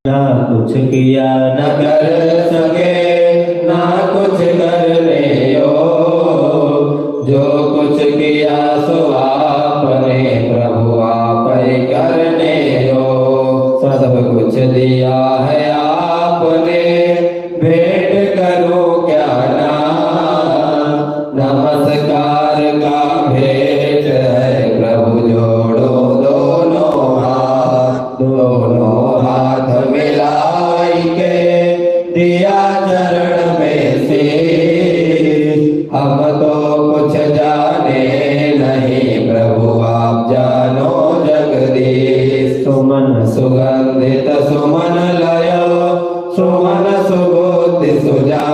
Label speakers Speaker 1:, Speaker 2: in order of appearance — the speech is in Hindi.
Speaker 1: ना कुछ किया न कर सके ना कुछ करने जो कुछ किया सो आपने प्रभु आप ही करने हो। सब कुछ दिया है आपने भेंट करो क्या ना। नमस्कार का भेंट है प्रभु जोड़ो दोनों हाथ मिलाई के दिया चरण में से। हम तो कुछ जाने नहीं प्रभु आप जानो जगदीश। सुमन सुगंधित सुमन लयो सुमन सुबोधि सुजा